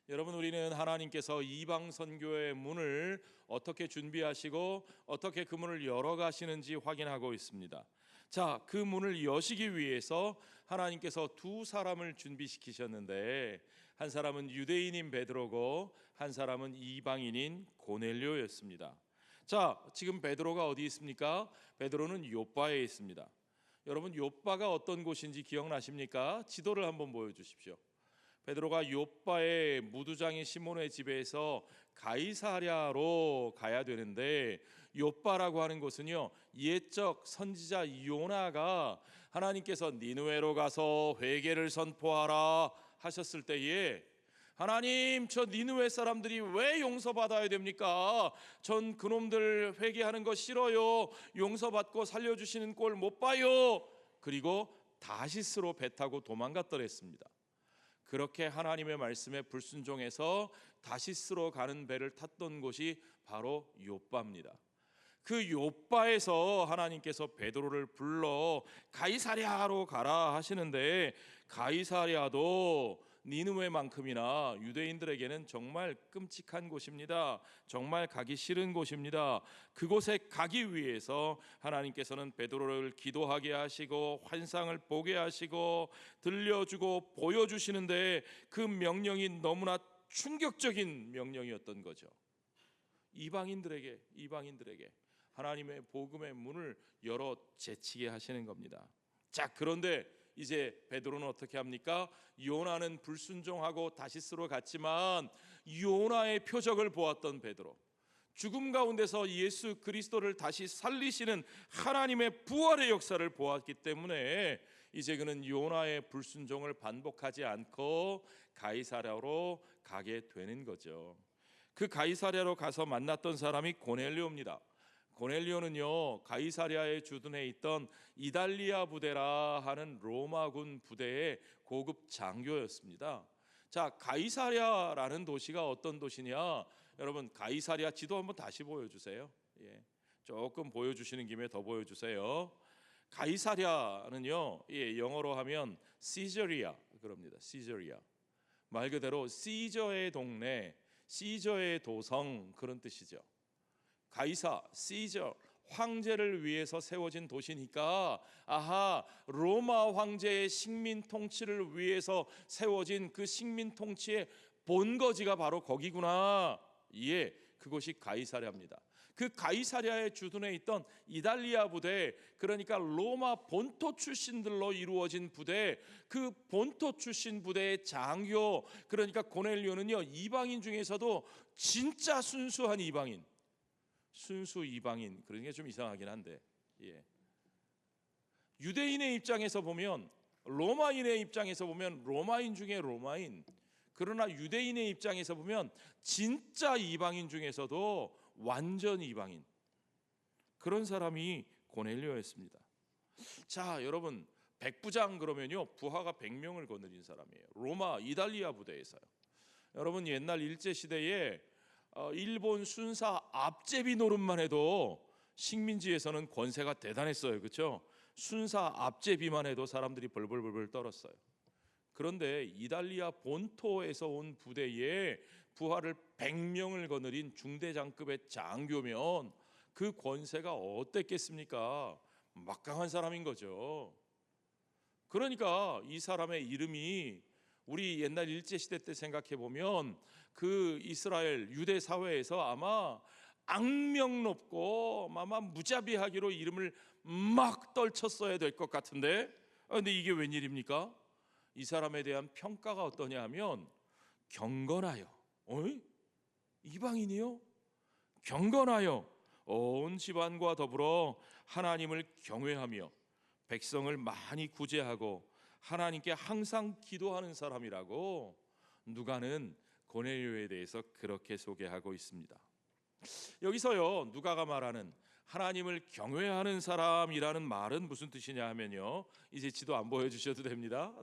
여러분, 우리는 하나님께서 이방 선교의 문을 어떻게 준비하시고 어떻게 그 문을 열어가시는지 확인하고 있습니다. 자, 그 문을 여시기 위해서 하나님께서 두 사람을 준비시키셨는데, 한 사람은 유대인인 베드로고 한 사람은 이방인인 고넬료였습니다. 자, 지금 베드로가 어디 있습니까? 베드로는 요빠에 있습니다. 여러분, 요빠가 어떤 곳인지 기억나십니까? 지도를 한번 보여주십시오. 베드로가 요빠의 무두장인 시몬의 집에서 가이사랴로 가야 되는데, 요빠라고 하는 곳은요, 옛적 선지자 요나가 하나님께서 니느웨로 가서 회개를 선포하라 하셨을 때에, 하나님, 저 니느웨 사람들이 왜 용서받아야 됩니까? 전 그놈들 회개하는 거 싫어요. 용서받고 살려주시는 꼴 못 봐요. 그리고 다시스로 배 타고 도망갔더랬습니다. 그렇게 하나님의 말씀에 불순종해서 다시스로 가는 배를 탔던 곳이 바로 요빠입니다. 그 요빠에서 하나님께서 베드로를 불러 가이사랴로 가라 하시는데, 가이사랴도 니느웨만큼이나 유대인들에게는 정말 끔찍한 곳입니다. 정말 가기 싫은 곳입니다. 그곳에 가기 위해서 하나님께서는 베드로를 기도하게 하시고 환상을 보게 하시고 들려주고 보여주시는데, 그 명령이 너무나 충격적인 명령이었던 거죠. 이방인들에게 하나님의 복음의 문을 열어 제치게 하시는 겁니다. 자, 그런데 이제 베드로는 어떻게 합니까? 요나는 불순종하고 다시스로 갔지만, 요나의 표적을 보았던 베드로, 죽음 가운데서 예수 그리스도를 다시 살리시는 하나님의 부활의 역사를 보았기 때문에 이제 그는 요나의 불순종을 반복하지 않고 가이사랴로 가게 되는 거죠. 그 가이사랴로 가서 만났던 사람이 고넬료입니다. 고넬료는요, 가이사랴에 주둔해 있던 이달리아 부대라 하는 로마군 부대의 고급 장교였습니다. 자, 가이사랴라는 도시가 어떤 도시냐? 여러분, 가이사랴 지도 한번 다시 보여주세요. 조금 보여주시는 김에 더 보여주세요. 가이사랴는요, 영어로 하면 시저리아 그럽니다. 시저리아, 말 그대로 시저의 동네, 시저의 도성, 그런 뜻이죠. 가이사, 시저, 황제를 위해서 세워진 도시니까, 아하, 로마 황제의 식민 통치를 위해서 세워진 그 식민 통치의 본거지가 바로 거기구나. 그곳이 가이사랴입니다. 그 가이사랴에 주둔해 있던 이달리아 부대, 그러니까 로마 본토 출신들로 이루어진 부대, 그 본토 출신 부대의 장교, 그러니까 고넬료는요, 이방인 중에서도 진짜 순수한 이방인, 순수 이방인, 그런 게 좀 이상하긴 한데, 유대인의 입장에서 보면, 로마인의 입장에서 보면 로마인 중에 로마인, 그러나 유대인의 입장에서 보면 진짜 이방인 중에서도 완전 이방인, 그런 사람이 고넬료였습니다. 자, 여러분, 백부장 그러면요, 부하가 100명을 거느린 사람이에요. 로마 이달리아 부대에서요. 여러분, 옛날 일제시대에 일본 순사 앞제비 노릇만 해도 식민지에서는 권세가 대단했어요. 그렇죠? 순사 앞제비만 해도 사람들이 벌벌벌 떨었어요. 그런데 이달리아 본토에서 온 부대에 부하를 100명을 거느린 중대장급의 장교면 그 권세가 어땠겠습니까? 막강한 사람인 거죠. 그러니까 이 사람의 이름이, 우리 옛날 일제시대 때 생각해 보면 그 이스라엘 유대 사회에서 아마 악명 높고 아마 무자비하기로 이름을 막 떨쳤어야 될 것 같은데, 근데 이게 웬일입니까? 이 사람에 대한 평가가 어떠냐 하면, 경건하여, 이방인이요? 경건하여 온 집안과 더불어 하나님을 경외하며 백성을 많이 구제하고 하나님께 항상 기도하는 사람이라고 누가는 고넬료에 대해서 그렇게 소개하고 있습니다. 여기서요, 누가가 말하는 하나님을 경외하는 사람이라는 말은 무슨 뜻이냐 하면요, 이제 지도 안 보여주셔도 됩니다.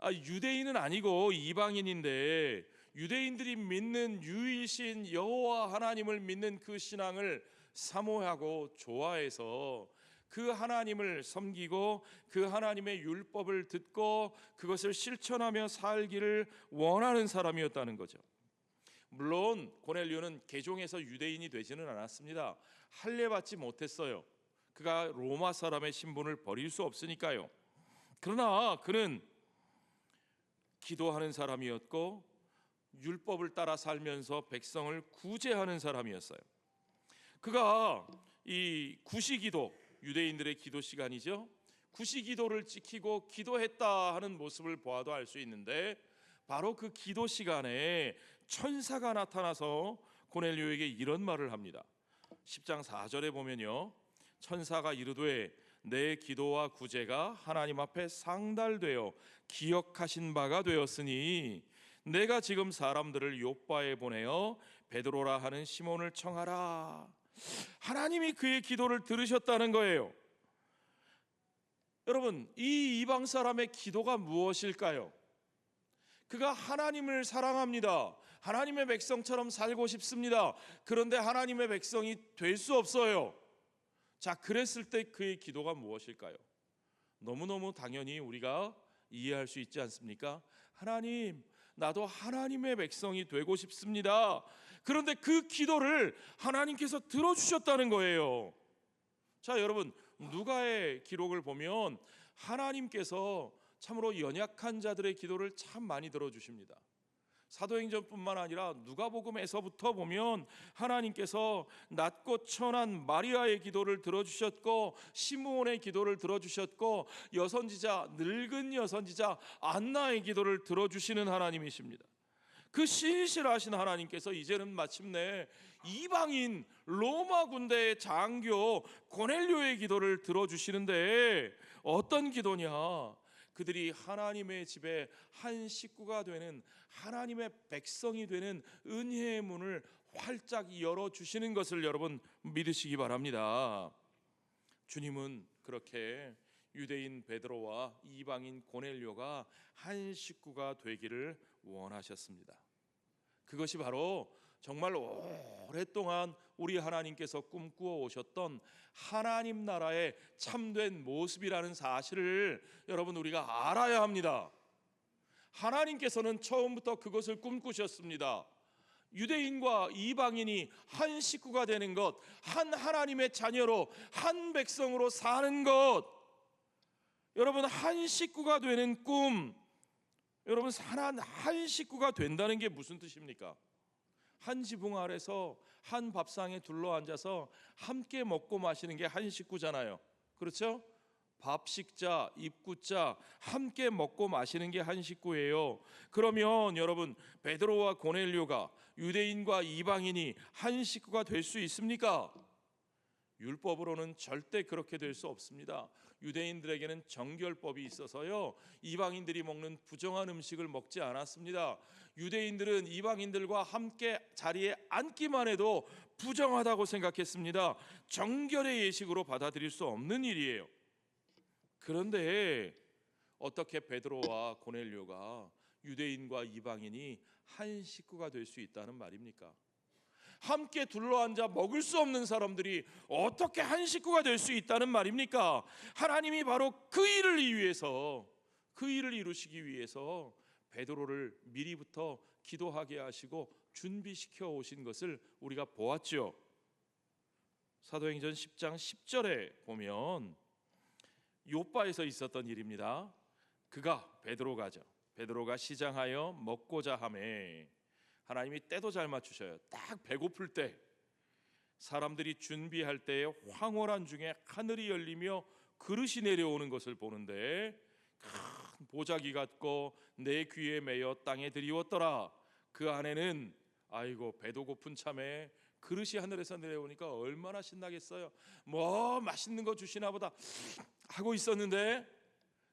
유대인은 아니고 이방인인데, 유대인들이 믿는 유일신 여호와 하나님을 믿는 그 신앙을 사모하고 좋아해서 그 하나님을 섬기고 그 하나님의 율법을 듣고 그것을 실천하며 살기를 원하는 사람이었다는 거죠. 물론 고넬료는 개종해서 유대인이 되지는 않았습니다. 할례 받지 못했어요. 그가 로마 사람의 신분을 버릴 수 없으니까요. 그러나 그는 기도하는 사람이었고 율법을 따라 살면서 백성을 구제하는 사람이었어요. 그가 이 구시기도, 유대인들의 기도 시간이죠. 구시기도를 지키고 기도했다 하는 모습을 보아도 알 수 있는데, 바로 그 기도 시간에 천사가 나타나서 고넬료에게 이런 말을 합니다. 10장 4절에 보면요, 천사가 이르되 내 기도와 구제가 하나님 앞에 상달되어 기억하신 바가 되었으니 내가 지금 사람들을 요빠에 보내어 베드로라 하는 시몬을 청하라. 하나님이 그의 기도를 들으셨다는 거예요. 여러분, 이 이방 사람의 기도가 무엇일까요? 그가 하나님을 사랑합니다. 하나님의 백성처럼 살고 싶습니다. 그런데 하나님의 백성이 될 수 없어요. 자, 그랬을 때 그의 기도가 무엇일까요? 너무너무 당연히 우리가 이해할 수 있지 않습니까? 하나님, 나도 하나님의 백성이 되고 싶습니다. 그런데 그 기도를 하나님께서 들어주셨다는 거예요. 자, 여러분, 누가의 기록을 보면 하나님께서 참으로 연약한 자들의 기도를 참 많이 들어주십니다. 사도행전뿐만 아니라 누가복음에서부터 보면 하나님께서 낮고 천한 마리아의 기도를 들어주셨고 시므온의 기도를 들어주셨고 여선지자, 늙은 여선지자 안나의 기도를 들어주시는 하나님이십니다. 그 신실하신 하나님께서 이제는 마침내 이방인 로마 군대의 장교 고넬료의 기도를 들어주시는데, 어떤 기도냐? 그들이 하나님의 집에 한 식구가 되는, 하나님의 백성이 되는 은혜의 문을 활짝 열어주시는 것을 여러분 믿으시기 바랍니다. 주님은 그렇게 유대인 베드로와 이방인 고넬료가 한 식구가 되기를 원하셨습니다. 그것이 바로 정말 오랫동안 우리 하나님께서 꿈꾸어 오셨던 하나님 나라의 참된 모습이라는 사실을 여러분 우리가 알아야 합니다. 하나님께서는 처음부터 그것을 꿈꾸셨습니다. 유대인과 이방인이 한 식구가 되는 것, 한 하나님의 자녀로 한 백성으로 사는 것, 여러분 한 식구가 되는 꿈, 여러분 한 식구가 된다는 게 무슨 뜻입니까? 한 지붕 아래서 한 밥상에 둘러앉아서 함께 먹고 마시는 게 한 식구잖아요. 그렇죠? 밥 식자, 입구자, 함께 먹고 마시는 게 한 식구예요. 그러면 여러분 베드로와 고넬료가, 유대인과 이방인이 한 식구가 될 수 있습니까? 율법으로는 절대 그렇게 될 수 없습니다. 유대인들에게는 정결법이 있어서요, 이방인들이 먹는 부정한 음식을 먹지 않았습니다. 유대인들은 이방인들과 함께 자리에 앉기만 해도 부정하다고 생각했습니다. 정결의 예식으로 받아들일 수 없는 일이에요. 그런데 어떻게 베드로와 고넬료가 유대인과 이방인이 한 식구가 될 수 있다는 말입니까? 함께 둘러앉아 먹을 수 없는 사람들이 어떻게 한 식구가 될 수 있다는 말입니까? 하나님이 바로 그 일을 위해서, 그 일을 이루시기 위해서 베드로를 미리부터 기도하게 하시고 준비시켜 오신 것을 우리가 보았죠. 사도행전 10장 10절에 보면 요빠에서 있었던 일입니다. 베드로가 시장하여 먹고자 하매, 하나님이 때도 잘 맞추셔요. 딱 배고플 때, 사람들이 준비할 때에 황홀한 중에 하늘이 열리며 그릇이 내려오는 것을 보는데, 큰 보자기 같고 내 귀에 매여 땅에 들이웠더라. 그 안에는, 아이고 배도 고픈 참에 그릇이 하늘에서 내려오니까 얼마나 신나겠어요. 뭐 맛있는 거 주시나 보다 하고 있었는데,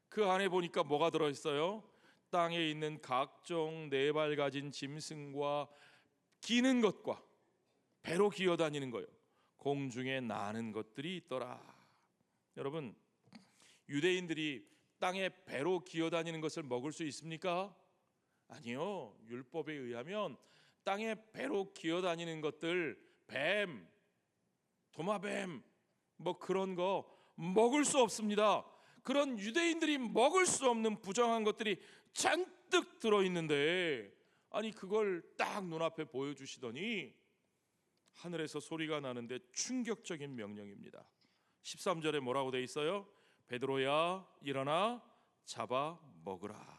그 안에 보니까 뭐가 들어있어요? 땅에 있는 각종 네 발 가진 짐승과 기는 것과 배로 기어다니는 거요, 공중에 나는 것들이 있더라. 여러분, 유대인들이 땅에 배로 기어다니는 것을 먹을 수 있습니까? 아니요. 율법에 의하면 땅에 배로 기어다니는 것들, 뱀, 도마뱀, 뭐 그런 거 먹을 수 없습니다. 그런 유대인들이 먹을 수 없는 부정한 것들이 잔뜩 들어있는데, 아니 그걸 딱 눈앞에 보여주시더니 하늘에서 소리가 나는데 충격적인 명령입니다. 13절에 뭐라고 돼 있어요? 베드로야 일어나 잡아 먹으라.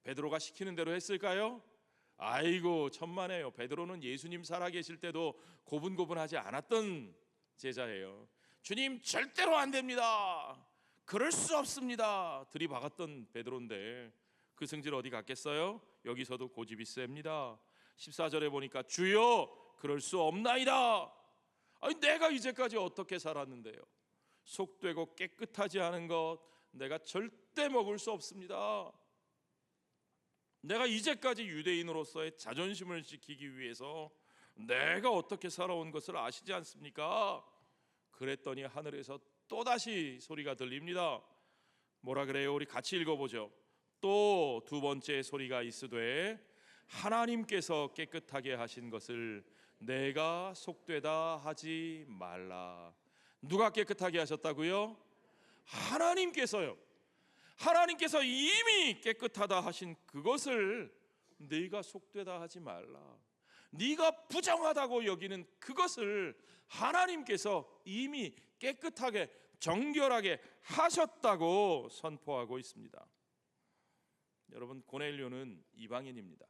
베드로가 시키는 대로 했을까요? 아이고 천만에요. 베드로는 예수님 살아계실 때도 고분고분하지 않았던 제자예요. 주님 절대로 안 됩니다, 그럴 수 없습니다, 들이박았던 베드로인데 그 성질 어디 갔겠어요? 여기서도 고집이 셉니다. 14절에 보니까 주여 그럴 수 없나이다. 아니 내가 이제까지 어떻게 살았는데요? 속되고 깨끗하지 않은 것 내가 절대 먹을 수 없습니다. 내가 이제까지 유대인으로서의 자존심을 지키기 위해서 내가 어떻게 살아온 것을 아시지 않습니까? 그랬더니 하늘에서 또다시 소리가 들립니다. 뭐라 그래요? 우리 같이 읽어보죠. 또 두 번째 소리가 있으되 하나님께서 깨끗하게 하신 것을 내가 속되다 하지 말라. 누가 깨끗하게 하셨다고요? 하나님께서요. 하나님께서 이미 깨끗하다 하신 그것을 네가 속되다 하지 말라. 네가 부정하다고 여기는 그것을 하나님께서 이미 깨끗하게 정결하게 하셨다고 선포하고 있습니다. 여러분, 고넬료는 이방인입니다.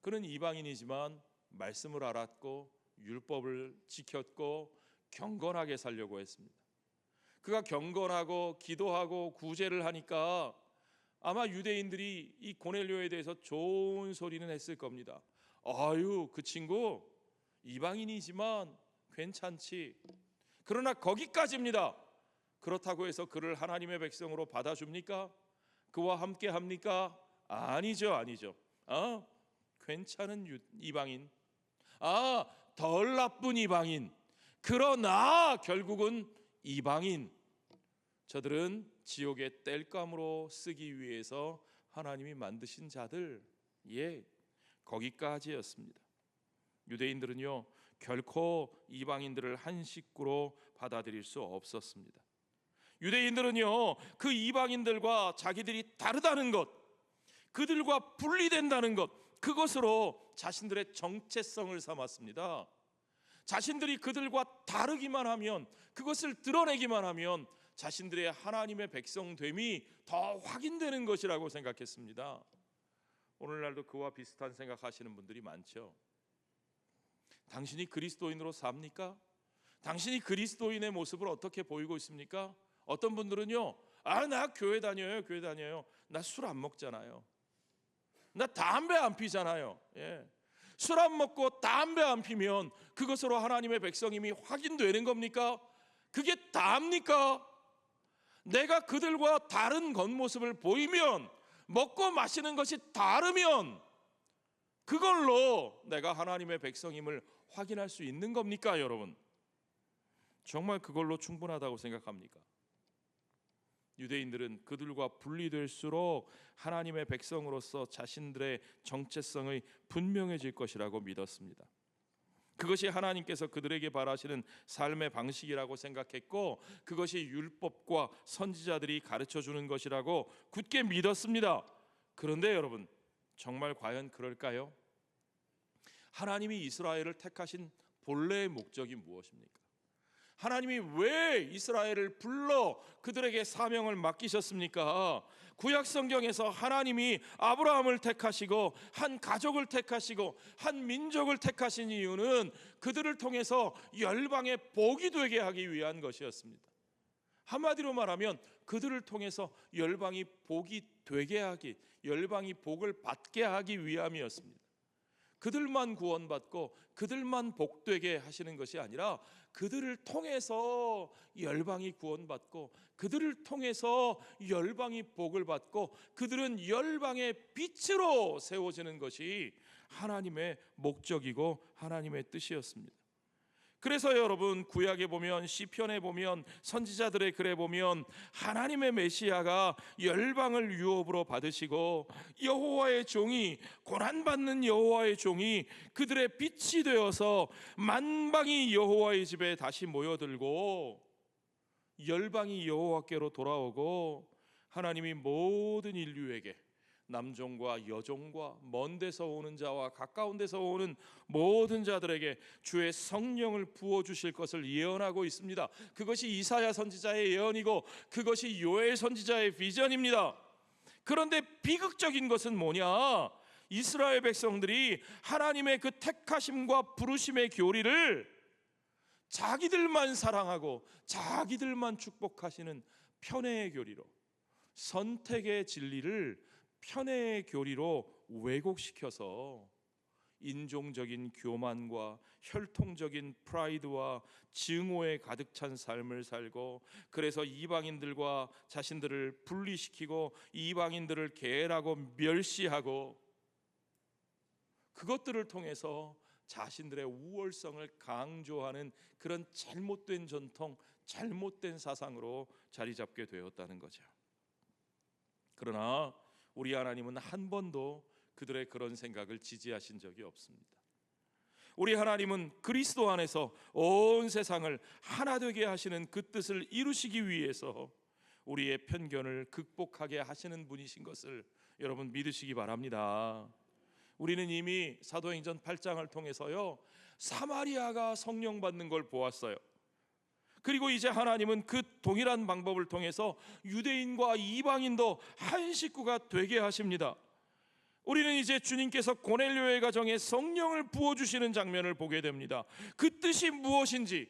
그는 이방인이지만 말씀을 알았고 율법을 지켰고 경건하게 살려고 했습니다. 그가 경건하고 기도하고 구제를 하니까 아마 유대인들이 이 고넬료에 대해서 좋은 소리는 했을 겁니다. 아유, 그 친구 이방인이지만 괜찮지. 그러나 거기까지입니다. 그렇다고 해서 그를 하나님의 백성으로 받아줍니까? 그와 함께 합니까? 아니죠, 아니죠. 괜찮은 이방인, 덜 나쁜 이방인, 그러나 결국은 이방인. 저들은 지옥의 땔감으로 쓰기 위해서 하나님이 만드신 자들, 거기까지였습니다. 유대인들은요 결코 이방인들을 한 식구로 받아들일 수 없었습니다. 유대인들은요 그 이방인들과 자기들이 다르다는 것, 그들과 분리된다는 것, 그것으로 자신들의 정체성을 삼았습니다. 자신들이 그들과 다르기만 하면, 그것을 드러내기만 하면 자신들의 하나님의 백성됨이 더 확인되는 것이라고 생각했습니다. 오늘날도 그와 비슷한 생각하시는 분들이 많죠. 당신이 그리스도인으로 삽니까? 당신이 그리스도인의 모습을 어떻게 보이고 있습니까? 어떤 분들은요, 나 교회 다녀요, 교회 다녀요. 나 술 안 먹잖아요. 나 담배 안 피잖아요. 술 안 먹고 담배 안 피면 그것으로 하나님의 백성임이 확인되는 겁니까? 그게 다입니까? 내가 그들과 다른 겉모습을 보이면, 먹고 마시는 것이 다르면 그걸로 내가 하나님의 백성임을 확인할 수 있는 겁니까, 여러분? 정말 그걸로 충분하다고 생각합니까? 유대인들은 그들과 분리될수록 하나님의 백성으로서 자신들의 정체성이 분명해질 것이라고 믿었습니다. 그것이 하나님께서 그들에게 바라시는 삶의 방식이라고 생각했고, 그것이 율법과 선지자들이 가르쳐주는 것이라고 굳게 믿었습니다. 그런데 여러분, 정말 과연 그럴까요? 하나님이 이스라엘을 택하신 본래의 목적이 무엇입니까? 하나님이 왜 이스라엘을 불러 그들에게 사명을 맡기셨습니까? 구약 성경에서 하나님이 아브라함을 택하시고 한 가족을 택하시고 한 민족을 택하신 이유는 그들을 통해서 열방의 복이 되게 하기 위한 것이었습니다. 한마디로 말하면 그들을 통해서 열방이 복이 되게 하기, 열방이 복을 받게 하기 위함이었습니다. 그들만 구원받고 그들만 복되게 하시는 것이 아니라 그들을 통해서 열방이 구원받고 그들을 통해서 열방이 복을 받고 그들은 열방의 빛으로 세워지는 것이 하나님의 목적이고 하나님의 뜻이었습니다. 그래서 여러분, 구약에 보면, 시편에 보면, 선지자들의 글에 보면 하나님의 메시아가 열방을 유업으로 받으시고 여호와의 종이, 고난받는 여호와의 종이 그들의 빛이 되어서 만방이 여호와의 집에 다시 모여들고 열방이 여호와께로 돌아오고 하나님이 모든 인류에게 남종과 여종과 먼 데서 오는 자와 가까운 데서 오는 모든 자들에게 주의 성령을 부어주실 것을 예언하고 있습니다. 그것이 이사야 선지자의 예언이고 그것이 요엘 선지자의 비전입니다. 그런데 비극적인 것은 뭐냐? 이스라엘 백성들이 하나님의 그 택하심과 부르심의 교리를 자기들만 사랑하고 자기들만 축복하시는 편애의 교리로, 선택의 진리를 편애의 교리로 왜곡시켜서 인종적인 교만과 혈통적인 프라이드와 증오에 가득 찬 삶을 살고, 그래서 이방인들과 자신들을 분리시키고 이방인들을 게으르고 멸시하고, 그것들을 통해서 자신들의 우월성을 강조하는 그런 잘못된 전통, 잘못된 사상으로 자리 잡게 되었다는 거죠. 그러나 우리 하나님은 한 번도 그들의 그런 생각을 지지하신 적이 없습니다. 우리 하나님은 그리스도 안에서 온 세상을 하나 되게 하시는 그 뜻을 이루시기 위해서 우리의 편견을 극복하게 하시는 분이신 것을 여러분 믿으시기 바랍니다. 우리는 이미 사도행전 8장을 통해서요, 사마리아가 성령 받는 걸 보았어요. 그리고 이제 하나님은 그 동일한 방법을 통해서 유대인과 이방인도 한 식구가 되게 하십니다. 우리는 이제 주님께서 고넬료의 가정에 성령을 부어주시는 장면을 보게 됩니다. 그 뜻이 무엇인지,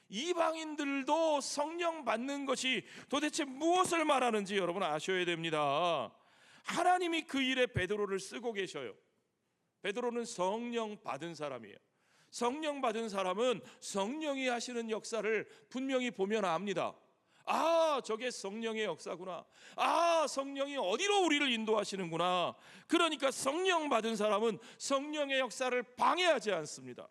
이방인들도 성령 받는 것이 도대체 무엇을 말하는지 여러분 아셔야 됩니다. 하나님이 그 일에 베드로를 쓰고 계셔요. 베드로는 성령 받은 사람이에요. 성령 받은 사람은 성령이 하시는 역사를 분명히 보면 압니다. 아, 저게 성령의 역사구나. 아, 성령이 어디로 우리를 인도하시는구나. 그러니까 성령 받은 사람은 성령의 역사를 방해하지 않습니다.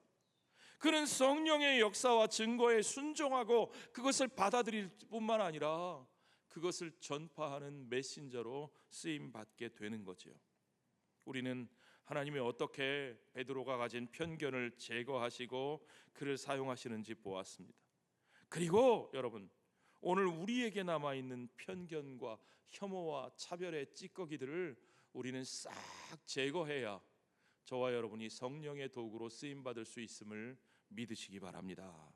그는 성령의 역사와 증거에 순종하고 그것을 받아들일 뿐만 아니라 그것을 전파하는 메신저로 쓰임 받게 되는 거죠. 우리는 하나님이 어떻게 베드로가 가진 편견을 제거하시고 그를 사용하시는지 보았습니다. 그리고 여러분, 오늘 우리에게 남아있는 편견과 혐오와 차별의 찌꺼기들을 우리는 싹 제거해야 저와 여러분이 성령의 도구로 쓰임받을 수 있음을 믿으시기 바랍니다.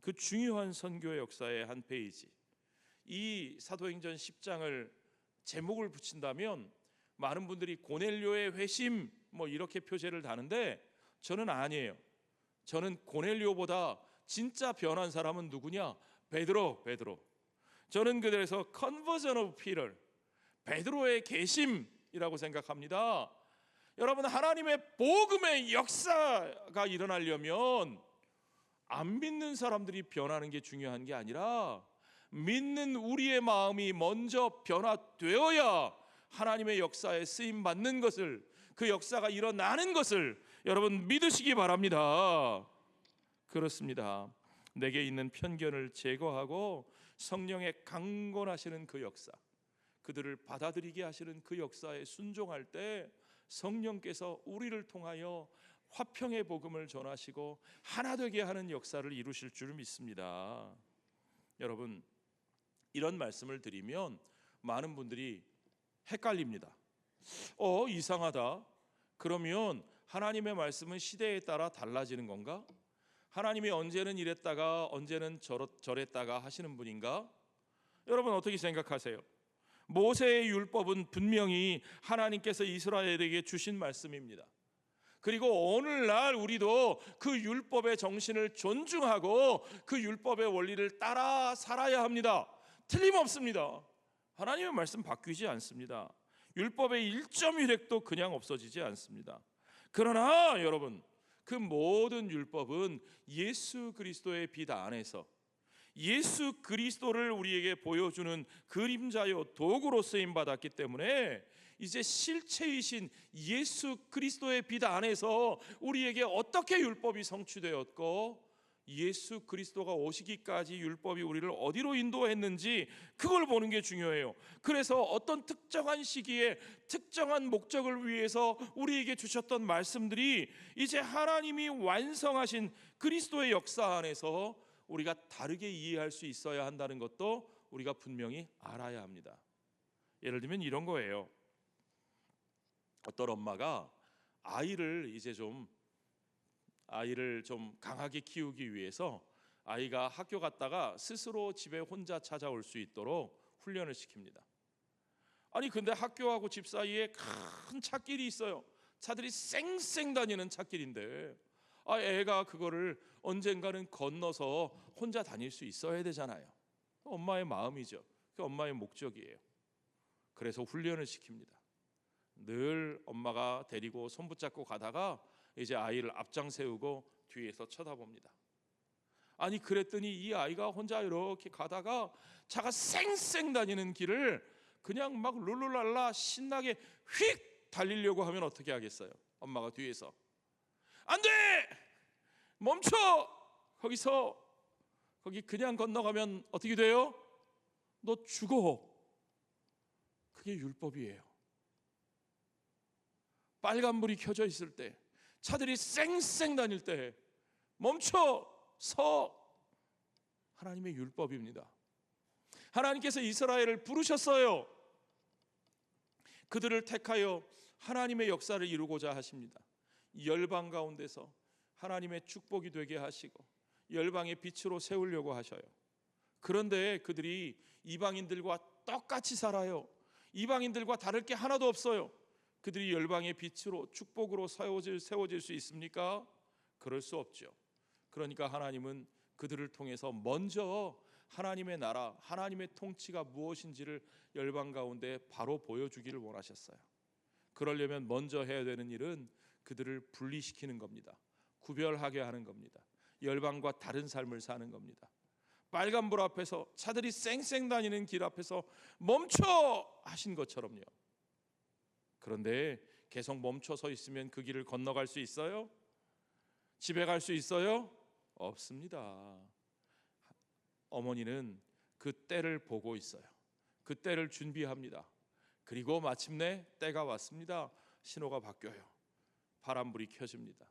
그 중요한 선교의 역사의 한 페이지, 이 사도행전 10장을 제목을 붙인다면 많은 분들이 고넬료의 회심 이렇게 표제를 다는데 저는 아니에요. 저는 고넬료보다 진짜 변한 사람은 누구냐? 베드로. 저는 그래서 conversion of Peter, 베드로의 계심이라고 생각합니다. 여러분, 하나님의 복음의 역사가 일어나려면 안 믿는 사람들이 변하는 게 중요한 게 아니라 믿는 우리의 마음이 먼저 변화되어야 하나님의 역사에 쓰임 받는 것을, 그 역사가 일어나는 것을 여러분 믿으시기 바랍니다. 그렇습니다. 내게 있는 편견을 제거하고 성령의 강권하시는 그 역사, 그들을 받아들이게 하시는 그 역사에 순종할 때 성령께서 우리를 통하여 화평의 복음을 전하시고 하나 되게 하는 역사를 이루실 줄 믿습니다. 여러분, 이런 말씀을 드리면 많은 분들이 헷갈립니다. 이상하다. 그러면 하나님의 말씀은 시대에 따라 달라지는 건가? 하나님이 언제는 이랬다가 언제는 저랬다가 하시는 분인가? 여러분 어떻게 생각하세요? 모세의 율법은 분명히 하나님께서 이스라엘에게 주신 말씀입니다. 그리고 오늘날 우리도 그 율법의 정신을 존중하고 그 율법의 원리를 따라 살아야 합니다. 틀림없습니다. 하나님의 말씀 바뀌지 않습니다. 율법의 1.1획도 그냥 없어지지 않습니다. 그러나 여러분, 그 모든 율법은 예수 그리스도의 빛 안에서 예수 그리스도를 우리에게 보여주는 그림자요 도구로 쓰임 받았기 때문에 이제 실체이신 예수 그리스도의 빛 안에서 우리에게 어떻게 율법이 성취되었고 예수 그리스도가 오시기까지 율법이 우리를 어디로 인도했는지 그걸 보는 게 중요해요. 그래서 어떤 특정한 시기에 특정한 목적을 위해서 우리에게 주셨던 말씀들이 이제 하나님이 완성하신 그리스도의 역사 안에서 우리가 다르게 이해할 수 있어야 한다는 것도 우리가 분명히 알아야 합니다. 예를 들면 이런 거예요. 어떤 엄마가 아이를 좀 강하게 키우기 위해서 아이가 학교 갔다가 스스로 집에 혼자 찾아올 수 있도록 훈련을 시킵니다. 아니 근데 학교하고 집 사이에 큰 찻길이 있어요. 차들이 쌩쌩 다니는 찻길인데 애가 그거를 언젠가는 건너서 혼자 다닐 수 있어야 되잖아요. 엄마의 마음이죠. 그 엄마의 목적이에요. 그래서 훈련을 시킵니다. 늘 엄마가 데리고 손 붙잡고 가다가 이제 아이를 앞장 세우고 뒤에서 쳐다봅니다. 아니 그랬더니 이 아이가 혼자 이렇게 가다가 차가 쌩쌩 다니는 길을 그냥 막 룰루랄라 신나게 휙 달리려고 하면 어떻게 하겠어요? 엄마가 뒤에서 안 돼! 멈춰! 거기 그냥 건너가면 어떻게 돼요? 너 죽어. 그게 율법이에요. 빨간불이 켜져 있을 때, 차들이 쌩쌩 다닐 때 멈춰 서. 하나님의 율법입니다. 하나님께서 이스라엘을 부르셨어요. 그들을 택하여 하나님의 역사를 이루고자 하십니다. 열방 가운데서 하나님의 축복이 되게 하시고 열방의 빛으로 세우려고 하셔요. 그런데 그들이 이방인들과 똑같이 살아요. 이방인들과 다를 게 하나도 없어요. 그들이 열방의 빛으로 축복으로 세워질 수 있습니까? 그럴 수 없죠. 그러니까 하나님은 그들을 통해서 먼저 하나님의 나라, 하나님의 통치가 무엇인지를 열방 가운데 바로 보여주기를 원하셨어요. 그러려면 먼저 해야 되는 일은 그들을 분리시키는 겁니다. 구별하게 하는 겁니다. 열방과 다른 삶을 사는 겁니다. 빨간불 앞에서 차들이 쌩쌩 다니는 길 앞에서 멈춰 하신 것처럼요. 그런데 계속 멈춰 서 있으면 그 길을 건너갈 수 있어요? 집에 갈 수 있어요? 없습니다. 어머니는 그 때를 보고 있어요. 그 때를 준비합니다. 그리고 마침내 때가 왔습니다. 신호가 바뀌어요. 파란불이 켜집니다.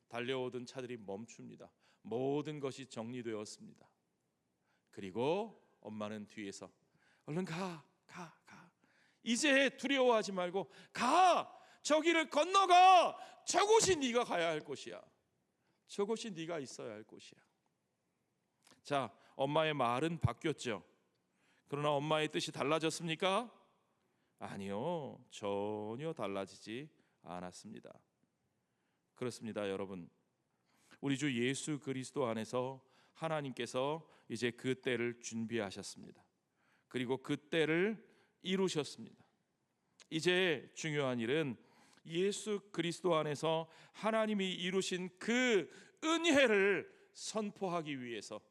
달려오던 차들이 멈춥니다. 모든 것이 정리되었습니다. 그리고 엄마는 뒤에서 얼른 가. 이제 두려워하지 말고 가. 저기를 건너가. 저곳이 네가 가야 할 곳이야. 저곳이 네가 있어야 할 곳이야. 자, 엄마의 말은 바뀌었죠. 그러나 엄마의 뜻이 달라졌습니까? 아니요, 전혀 달라지지 않았습니다. 그렇습니다, 여러분. 우리 주 예수 그리스도 안에서 하나님께서 이제 그 때를 준비하셨습니다. 그리고 그 때를 이루셨습니다. 이제 중요한 일은 예수 그리스도 안에서 하나님이 이루신 그 은혜를 선포하기 위해서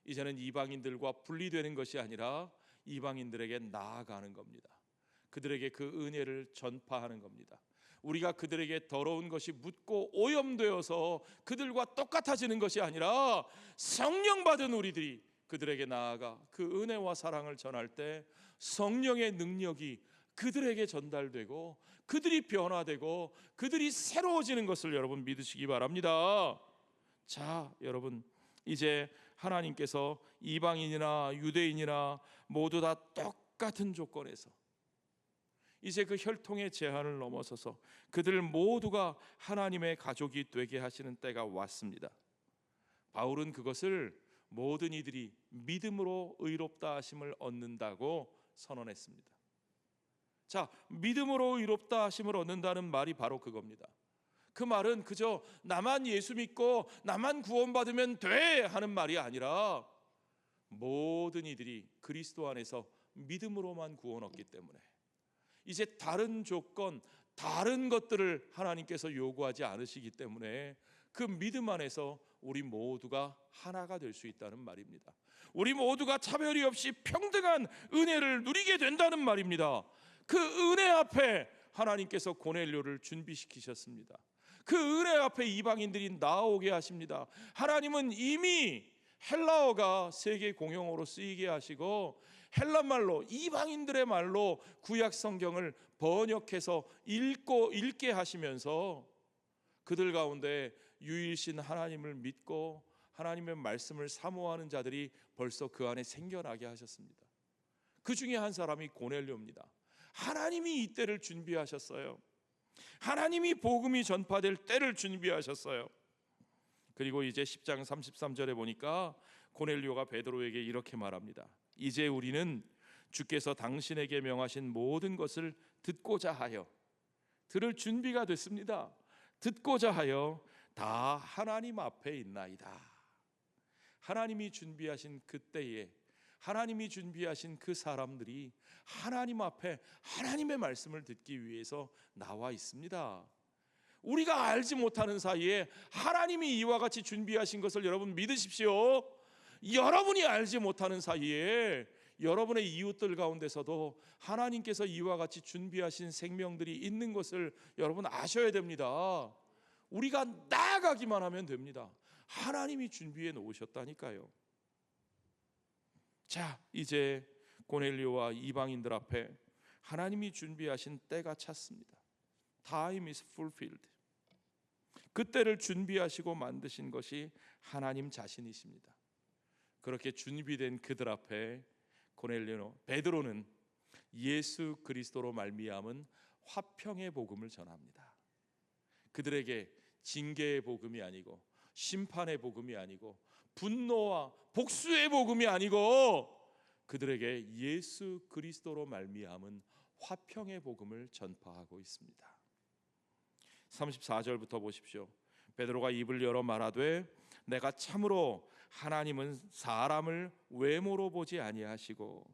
이제는 이방인들과 분리되는 것이 아니라 이방인들에게 나아가는 겁니다. 그들에게 그 은혜를 전파하는 겁니다. 우리가 그들에게 더러운 것이 묻고 오염되어서 그들과 똑같아지는 것이 아니라 성령 받은 우리들이 그들에게 나아가 그 은혜와 사랑을 전할 때 성령의 능력이 그들에게 전달되고 그들이 변화되고 그들이 새로워지는 것을 여러분 믿으시기 바랍니다. 자, 여러분, 이제 하나님께서 이방인이나 유대인이나 모두 다 똑같은 조건에서 이제 그 혈통의 제한을 넘어서서 그들 모두가 하나님의 가족이 되게 하시는 때가 왔습니다. 바울은 그것을 모든 이들이 믿음으로 의롭다 하심을 얻는다고 선언했습니다. 자, 믿음으로 의롭다 하심을 얻는다는 말이 바로 그겁니다. 그 말은 그저 나만 예수 믿고 나만 구원받으면 돼 하는 말이 아니라 모든 이들이 그리스도 안에서 믿음으로만 구원 얻기 때문에 이제 다른 조건, 다른 것들을 하나님께서 요구하지 않으시기 때문에 그 믿음 안에서 우리 모두가 하나가 될 수 있다는 말입니다. 우리 모두가 차별이 없이 평등한 은혜를 누리게 된다는 말입니다. 그 은혜 앞에 하나님께서 고넬료를 준비시키셨습니다. 그 은혜 앞에 이방인들이 나오게 하십니다. 하나님은 이미 헬라어가 세계 공용어로 쓰이게 하시고 헬라말로 이방인들의 말로 구약 성경을 번역해서 읽게 하시면서 그들 가운데 유일신 하나님을 믿고 하나님의 말씀을 사모하는 자들이 벌써 그 안에 생겨나게 하셨습니다. 그 중에 한 사람이 고넬료입니다. 하나님이 이 때를 준비하셨어요. 하나님이 복음이 전파될 때를 준비하셨어요. 그리고 이제 10장 33절에 보니까 고넬료가 베드로에게 이렇게 말합니다. 이제 우리는 주께서 당신에게 명하신 모든 것을 듣고자 하여, 들을 준비가 됐습니다. 듣고자 하여 다 하나님 앞에 있나이다. 하나님이 준비하신 그때에, 하나님이 준비하신 그 사람들이 하나님 앞에 하나님의 말씀을 듣기 위해서 나와 있습니다. 우리가 알지 못하는 사이에 하나님이 이와 같이 준비하신 것을 여러분 믿으십시오. 여러분이 알지 못하는 사이에 여러분의 이웃들 가운데서도 하나님께서 이와 같이 준비하신 생명들이 있는 것을 여러분 아셔야 됩니다. 우리가 나아가기만 하면 됩니다. 하나님이 준비해 놓으셨다니까요. 자, 이제 고넬료와 이방인들 앞에 하나님이 준비하신 때가 찼습니다. Time is fulfilled. 그 때를 준비하시고 만드신 것이 하나님 자신이십니다. 그렇게 준비된 그들 앞에 고넬료, 베드로는 예수 그리스도로 말미암은 화평의 복음을 전합니다. 그들에게 징계의 복음이 아니고 심판의 복음이 아니고 분노와 복수의 복음이 아니고 그들에게 예수 그리스도로 말미암은 화평의 복음을 전파하고 있습니다. 34절부터 보십시오. 베드로가 입을 열어 말하되 내가 참으로 하나님은 사람을 외모로 보지 아니하시고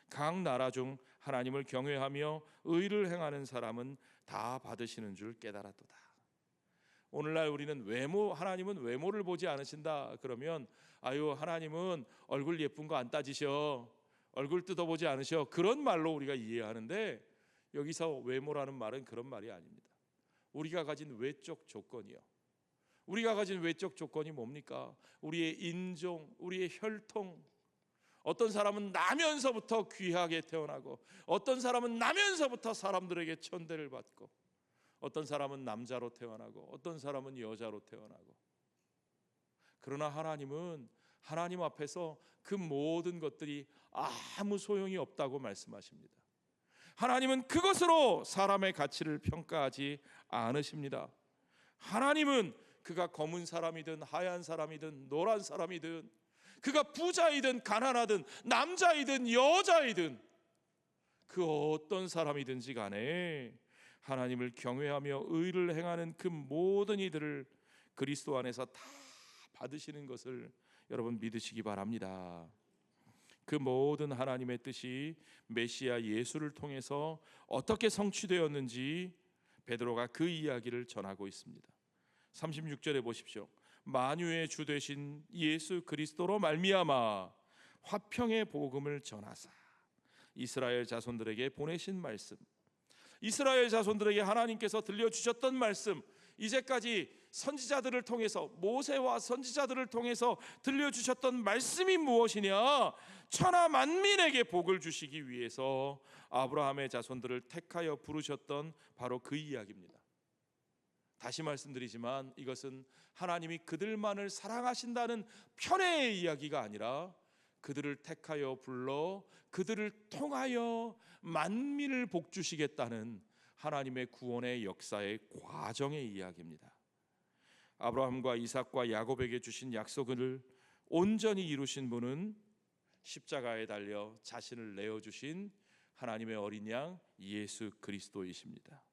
각 나라 중 하나님을 경외하며 의를 행하는 사람은 다 받으시는 줄 깨달았도다. 오늘날 우리는 하나님은 외모를 보지 않으신다 그러면 아유 하나님은 얼굴 예쁜 거 안 따지셔, 얼굴 뜯어보지 않으셔, 그런 말로 우리가 이해하는데 여기서 외모라는 말은 그런 말이 아닙니다. 우리가 가진 외적 조건이요, 우리가 가진 외적 조건이 뭡니까? 우리의 인종, 우리의 혈통. 어떤 사람은 나면서부터 귀하게 태어나고 어떤 사람은 나면서부터 사람들에게 천대를 받고 어떤 사람은 남자로 태어나고 어떤 사람은 여자로 태어나고. 그러나 하나님은 하나님 앞에서 그 모든 것들이 아무 소용이 없다고 말씀하십니다. 하나님은 그것으로 사람의 가치를 평가하지 않으십니다. 하나님은 그가 검은 사람이든 하얀 사람이든 노란 사람이든 그가 부자이든 가난하든 남자이든 여자이든 그 어떤 사람이든지 간에 하나님을 경외하며 의를 행하는 그 모든 이들을 그리스도 안에서 다 받으시는 것을 여러분 믿으시기 바랍니다. 그 모든 하나님의 뜻이 메시아 예수를 통해서 어떻게 성취되었는지 베드로가 그 이야기를 전하고 있습니다. 36절에 보십시오. 만유의 주 되신 예수 그리스도로 말미암아 화평의 복음을 전하사 이스라엘 자손들에게 보내신 말씀, 이스라엘 자손들에게 하나님께서 들려주셨던 말씀, 이제까지 선지자들을 통해서 모세와 선지자들을 통해서 들려주셨던 말씀이 무엇이냐? 천하 만민에게 복을 주시기 위해서 아브라함의 자손들을 택하여 부르셨던 바로 그 이야기입니다. 다시 말씀드리지만 이것은 하나님이 그들만을 사랑하신다는 편의 이야기가 아니라 그들을 택하여 불러 그들을 통하여 만민을 복주시겠다는 하나님의 구원의 역사의 과정의 이야기입니다. 아브라함과 이삭과 야곱에게 주신 약속을 온전히 이루신 분은 십자가에 달려 자신을 내어주신 하나님의 어린 양 예수 그리스도이십니다.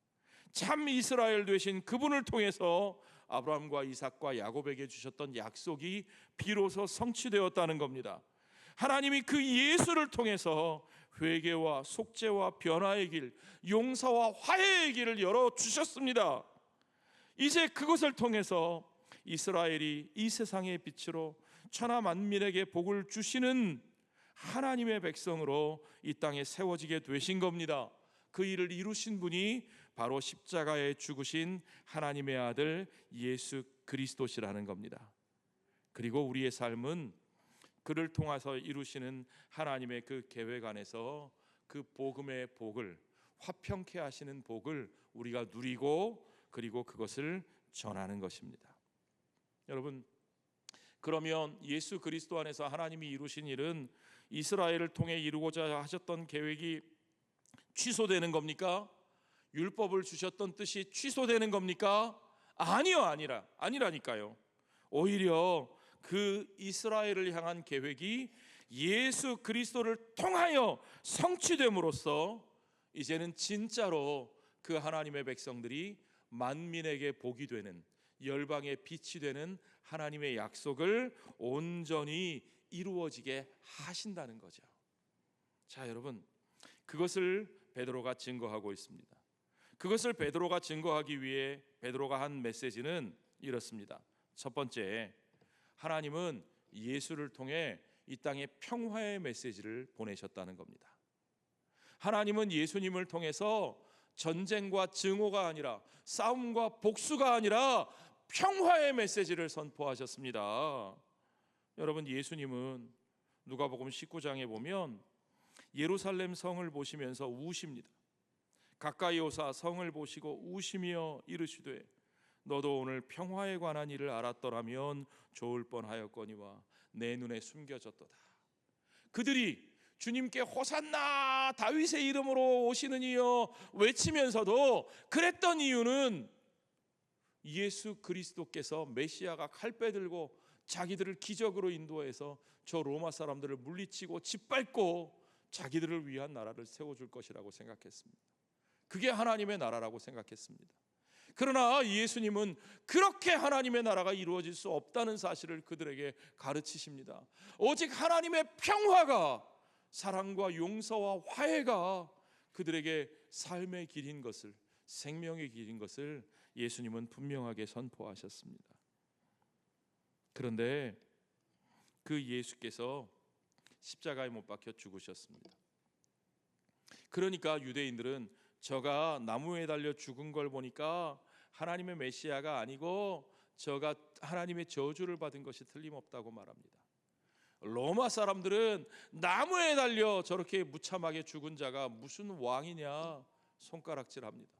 참 이스라엘 되신 그분을 통해서 아브라함과 이삭과 야곱에게 주셨던 약속이 비로소 성취되었다는 겁니다. 하나님이 그 예수를 통해서 회개와 속죄와 변화의 길, 용서와 화해의 길을 열어주셨습니다. 이제 그것을 통해서 이스라엘이 이 세상의 빛으로 천하 만민에게 복을 주시는 하나님의 백성으로 이 땅에 세워지게 되신 겁니다. 그 일을 이루신 분이 바로 십자가에 죽으신 하나님의 아들 예수 그리스도시라는 겁니다. 그리고 우리의 삶은 그를 통해서 이루시는 하나님의 그 계획 안에서 그 복음의 복을, 화평케 하시는 복을 우리가 누리고 그리고 그것을 전하는 것입니다. 여러분, 그러면 예수 그리스도 안에서 하나님이 이루신 일은 이스라엘을 통해 이루고자 하셨던 계획이 취소되는 겁니까? 율법을 주셨던 뜻이 취소되는 겁니까? 아니라니까요. 오히려 그 이스라엘을 향한 계획이 예수 그리스도를 통하여 성취됨으로써 이제는 진짜로 그 하나님의 백성들이 만민에게 복이 되는, 열방의 빛이 되는 하나님의 약속을 온전히 이루어지게 하신다는 거죠. 자, 여러분, 그것을 베드로가 증거하고 있습니다. 그것을 베드로가 증거하기 위해 베드로가 한 메시지는 이렇습니다. 첫 번째, 하나님은 예수를 통해 이 땅에 평화의 메시지를 보내셨다는 겁니다. 하나님은 예수님을 통해서 전쟁과 증오가 아니라, 싸움과 복수가 아니라 평화의 메시지를 선포하셨습니다. 여러분, 예수님은 누가복음 19장에 보면 예루살렘 성을 보시면서 우십니다. 가까이 오사 성을 보시고 우시며 이르시되 너도 오늘 평화에 관한 일을 알았더라면 좋을 뻔하였거니와 내 눈에 숨겨졌도다. 그들이 주님께 호산나 다윗의 이름으로 오시는 이여 외치면서도 그랬던 이유는 예수 그리스도께서 메시아가 칼빼 들고 자기들을 기적으로 인도해서 저 로마 사람들을 물리치고 짓밟고 자기들을 위한 나라를 세워줄 것이라고 생각했습니다. 그게 하나님의 나라라고 생각했습니다. 그러나 예수님은 그렇게 하나님의 나라가 이루어질 수 없다는 사실을 그들에게 가르치십니다. 오직 하나님의 평화가, 사랑과 용서와 화해가 그들에게 삶의 길인 것을, 생명의 길인 것을 예수님은 분명하게 선포하셨습니다. 그런데 그 예수께서 십자가에 못 박혀 죽으셨습니다. 그러니까 유대인들은 저가 나무에 달려 죽은 걸 보니까 하나님의 메시아가 아니고 저가 하나님의 저주를 받은 것이 틀림없다고 말합니다. 로마 사람들은 나무에 달려 저렇게 무참하게 죽은 자가 무슨 왕이냐 손가락질합니다.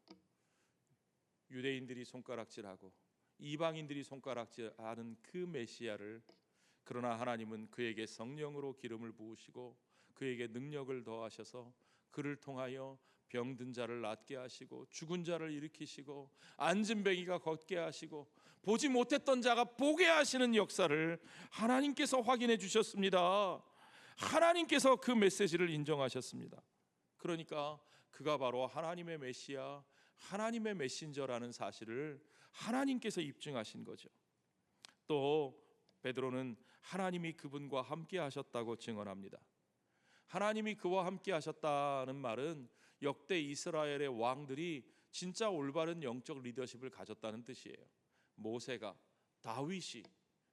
유대인들이 손가락질하고 이방인들이 손가락질하는 그 메시아를, 그러나 하나님은 그에게 성령으로 기름을 부으시고 그에게 능력을 더하셔서 그를 통하여 병든 자를 낫게 하시고 죽은 자를 일으키시고 앉은 뱅이가 걷게 하시고 보지 못했던 자가 보게 하시는 역사를 하나님께서 확인해 주셨습니다. 하나님께서 그 메시지를 인정하셨습니다. 그러니까 그가 바로 하나님의 메시아, 하나님의 메신저라는 사실을 하나님께서 입증하신 거죠. 또 베드로는 하나님이 그분과 함께 하셨다고 증언합니다. 하나님이 그와 함께 하셨다는 말은 역대 이스라엘의 왕들이 진짜 올바른 영적 리더십을 가졌다는 뜻이에요. 모세가, 다윗이,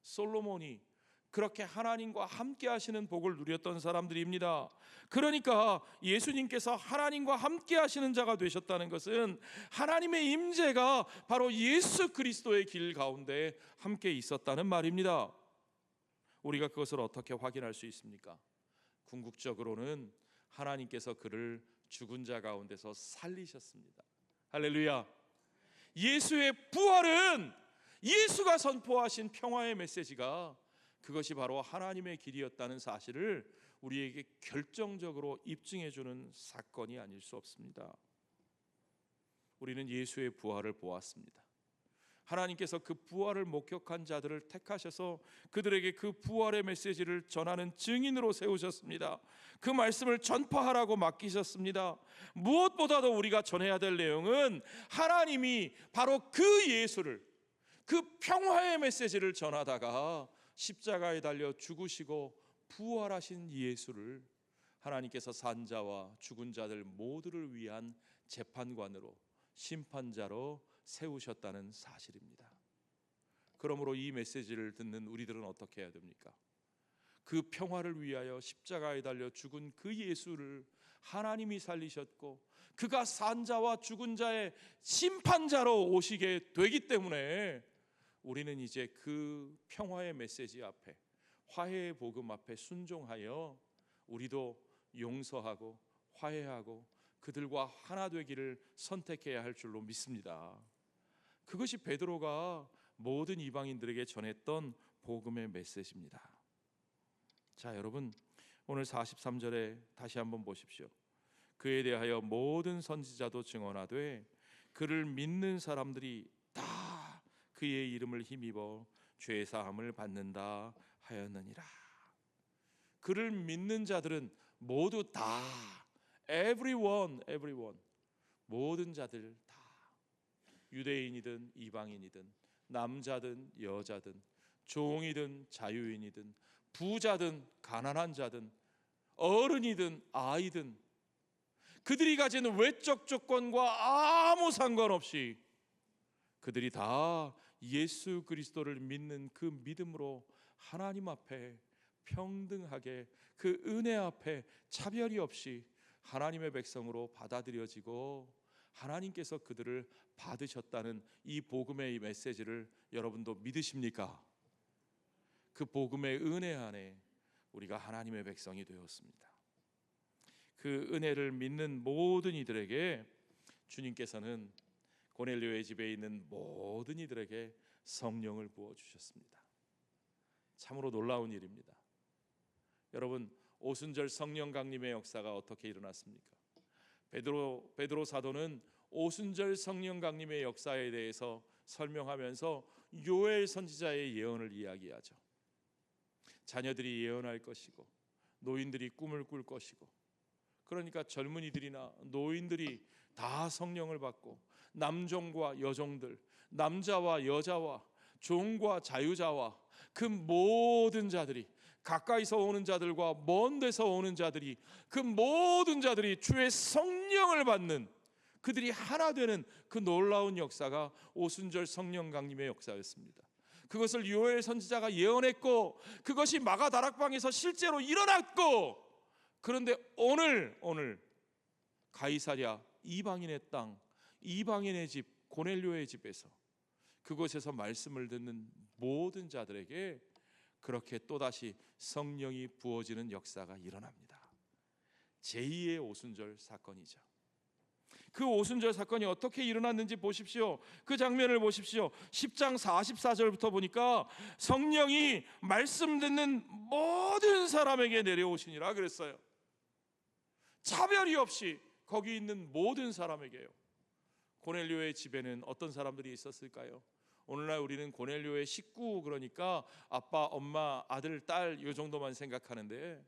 솔로몬이 그렇게 하나님과 함께 하시는 복을 누렸던 사람들입니다. 그러니까 예수님께서 하나님과 함께 하시는 자가 되셨다는 것은 하나님의 임재가 바로 예수 그리스도의 길 가운데 함께 있었다는 말입니다. 우리가 그것을 어떻게 확인할 수 있습니까? 궁극적으로는 하나님께서 그를 죽은 자 가운데서 살리셨습니다. 할렐루야. 예수의 부활은 예수가 선포하신 평화의 메시지가 그것이 바로 하나님의 길이었다는 사실을 우리에게 결정적으로 입증해 주는 사건이 아닐 수 없습니다. 우리는 예수의 부활을 보았습니다. 하나님께서 그 부활을 목격한 자들을 택하셔서 그들에게 그 부활의 메시지를 전하는 증인으로 세우셨습니다. 그 말씀을 전파하라고 맡기셨습니다. 무엇보다도 우리가 전해야 될 내용은 하나님이 바로 그 예수를, 그 평화의 메시지를 전하다가 십자가에 달려 죽으시고 부활하신 예수를 하나님께서 산자와 죽은 자들 모두를 위한 재판관으로, 심판자로 세우셨다는 사실입니다. 그러므로 이 메시지를 듣는 우리들은 어떻게 해야 됩니까? 그 평화를 위하여 십자가에 달려 죽은 그 예수를 하나님이 살리셨고 그가 산자와 죽은 자의 심판자로 오시게 되기 때문에 우리는 이제 그 평화의 메시지 앞에, 화해의 복음 앞에 순종하여 우리도 용서하고 화해하고 그들과 하나 되기를 선택해야 할 줄로 믿습니다. 그것이 베드로가 모든 이방인들에게 전했던 복음의 메시지입니다. 자, 여러분, 오늘 43절에 다시 한번 보십시오. 그에 대하여 모든 선지자도 증언하되 그를 믿는 사람들이 다 그의 이름을 힘입어 죄 사함을 받는다 하였느니라. 그를 믿는 자들은 모두 다, everyone, 모든 자들 다, 유대인이든 이방인이든 남자든 여자든 종이든 자유인이든 부자든 가난한 자든 어른이든 아이든 그들이 가진 외적 조건과 아무 상관없이 그들이 다 예수 그리스도를 믿는 그 믿음으로 하나님 앞에 평등하게 그 은혜 앞에 차별이 없이 하나님의 백성으로 받아들여지고 하나님께서 그들을 받으셨다는 이 복음의 이 메시지를 여러분도 믿으십니까? 그 복음의 은혜 안에 우리가 하나님의 백성이 되었습니다. 그 은혜를 믿는 모든 이들에게 주님께서는 고넬료의 집에 있는 모든 이들에게 성령을 부어주셨습니다. 참으로 놀라운 일입니다. 여러분, 오순절 성령 강림의 역사가 어떻게 일어났습니까? 베드로 사도는 오순절 성령 강림의 역사에 대해서 설명하면서 요엘 선지자의 예언을 이야기하죠. 자녀들이 예언할 것이고 노인들이 꿈을 꿀 것이고, 그러니까 젊은이들이나 노인들이 다 성령을 받고 남종과 여종들, 남자와 여자와 종과 자유자와 그 모든 자들이, 가까이서 오는 자들과 먼 데서 오는 자들이, 그 모든 자들이 주의 성령을 받는, 그들이 하나 되는 그 놀라운 역사가 오순절 성령 강림의 역사였습니다. 그것을 요엘 선지자가 예언했고 그것이 마가 다락방에서 실제로 일어났고, 그런데 오늘 가이사랴 이방인의 땅, 이방인의 집 고넬료의 집에서, 그곳에서 말씀을 듣는 모든 자들에게 그렇게 또다시 성령이 부어지는 역사가 일어납니다. 제2의 오순절 사건이죠. 그 오순절 사건이 어떻게 일어났는지 보십시오. 그 장면을 보십시오. 10장 44절부터 보니까 성령이 말씀 듣는 모든 사람에게 내려오시니라 그랬어요. 차별이 없이 거기 있는 모든 사람에게요. 고넬료의 집에는 어떤 사람들이 있었을까요? 오늘날 우리는 고넬료의 식구, 그러니까 아빠, 엄마, 아들, 딸 이 정도만 생각하는데,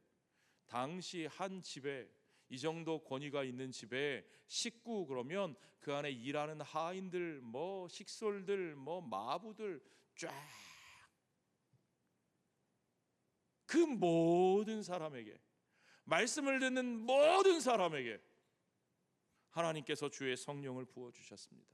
당시 한 집에, 이 정도 권위가 있는 집에 식구 그러면 그 안에 일하는 하인들, 뭐 식솔들, 뭐 마부들 쫙, 그 모든 사람에게, 말씀을 듣는 모든 사람에게 하나님께서 주의 성령을 부어주셨습니다.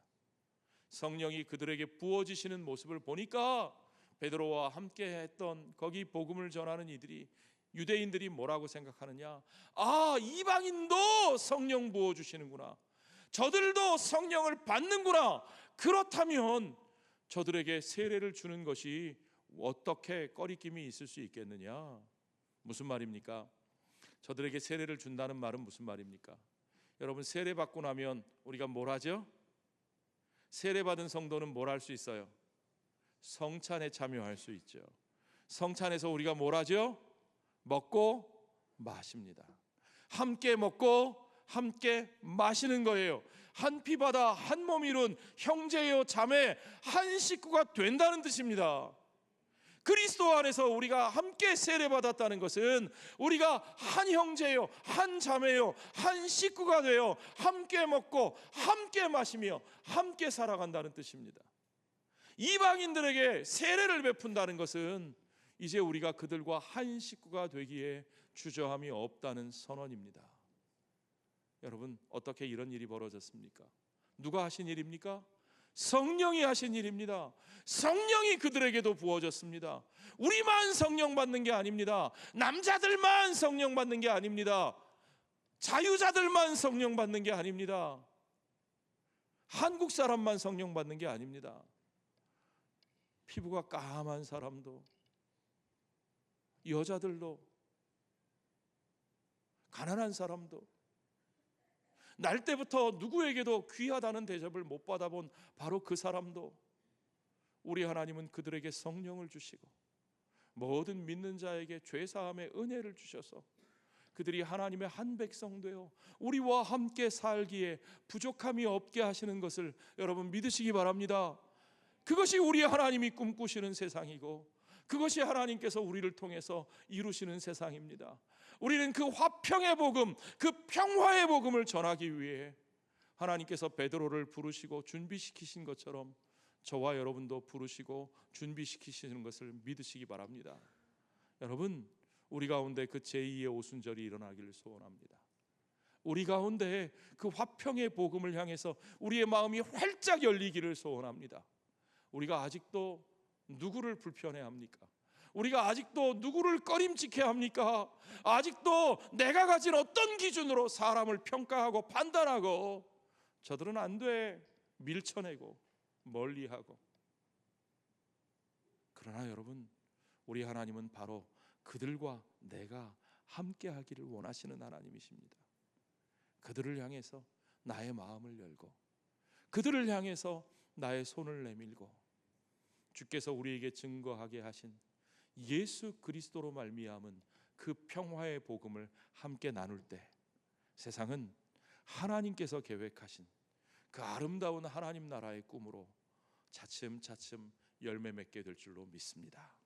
성령이 그들에게 부어지시는 모습을 보니까 베드로와 함께 했던 거기 복음을 전하는 이들이, 유대인들이 뭐라고 생각하느냐? 아, 이방인도 성령 부어주시는구나, 저들도 성령을 받는구나. 그렇다면 저들에게 세례를 주는 것이 어떻게 꺼리낌이 있을 수 있겠느냐? 무슨 말입니까? 저들에게 세례를 준다는 말은 무슨 말입니까? 여러분, 세례 받고 나면 우리가 뭘 하죠? 세례 받은 성도는 뭘 할 수 있어요? 성찬에 참여할 수 있죠. 성찬에서 우리가 뭘 하죠? 먹고 마십니다. 함께 먹고 함께 마시는 거예요. 한 피 받아 한 몸 이룬 형제요 자매, 한 식구가 된다는 뜻입니다. 그리스도 안에서 우리가 함께 세례받았다는 것은 우리가 한 형제요, 한 자매요, 한 식구가 되어 함께 먹고 함께 마시며 함께 살아간다는 뜻입니다. 이방인들에게 세례를 베푼다는 것은 이제 우리가 그들과 한 식구가 되기에 주저함이 없다는 선언입니다. 여러분, 어떻게 이런 일이 벌어졌습니까? 누가 하신 일입니까? 성령이 하신 일입니다. 성령이 그들에게도 부어졌습니다. 우리만 성령 받는 게 아닙니다. 남자들만 성령 받는 게 아닙니다. 자유자들만 성령 받는 게 아닙니다. 한국 사람만 성령 받는 게 아닙니다. 피부가 까만 사람도, 여자들도, 가난한 사람도, 날 때부터 누구에게도 귀하다는 대접을 못 받아본 바로 그 사람도, 우리 하나님은 그들에게 성령을 주시고 모든 믿는 자에게 죄 사함의 은혜를 주셔서 그들이 하나님의 한 백성 되어 우리와 함께 살기에 부족함이 없게 하시는 것을 여러분 믿으시기 바랍니다. 그것이 우리 하나님이 꿈꾸시는 세상이고 그것이 하나님께서 우리를 통해서 이루시는 세상입니다. 우리는 그 화평의 복음, 그 평화의 복음을 전하기 위해 하나님께서 베드로를 부르시고 준비시키신 것처럼 저와 여러분도 부르시고 준비시키시는 것을 믿으시기 바랍니다. 여러분, 우리 가운데 그 제2의 오순절이 일어나기를 소원합니다. 우리 가운데 그 화평의 복음을 향해서 우리의 마음이 활짝 열리기를 소원합니다. 우리가 아직도 누구를 불편해합니까? 우리가 아직도 누구를 꺼림칙해 합니까? 아직도 내가 가진 어떤 기준으로 사람을 평가하고 판단하고 저들은 안 돼 밀쳐내고 멀리하고. 그러나 여러분, 우리 하나님은 바로 그들과 내가 함께하기를 원하시는 하나님이십니다. 그들을 향해서 나의 마음을 열고 그들을 향해서 나의 손을 내밀고 주께서 우리에게 증거하게 하신 예수 그리스도로 말미암은 그 평화의 복음을 함께 나눌 때 세상은 하나님께서 계획하신 그 아름다운 하나님 나라의 꿈으로 차츰차츰 열매 맺게 될 줄로 믿습니다.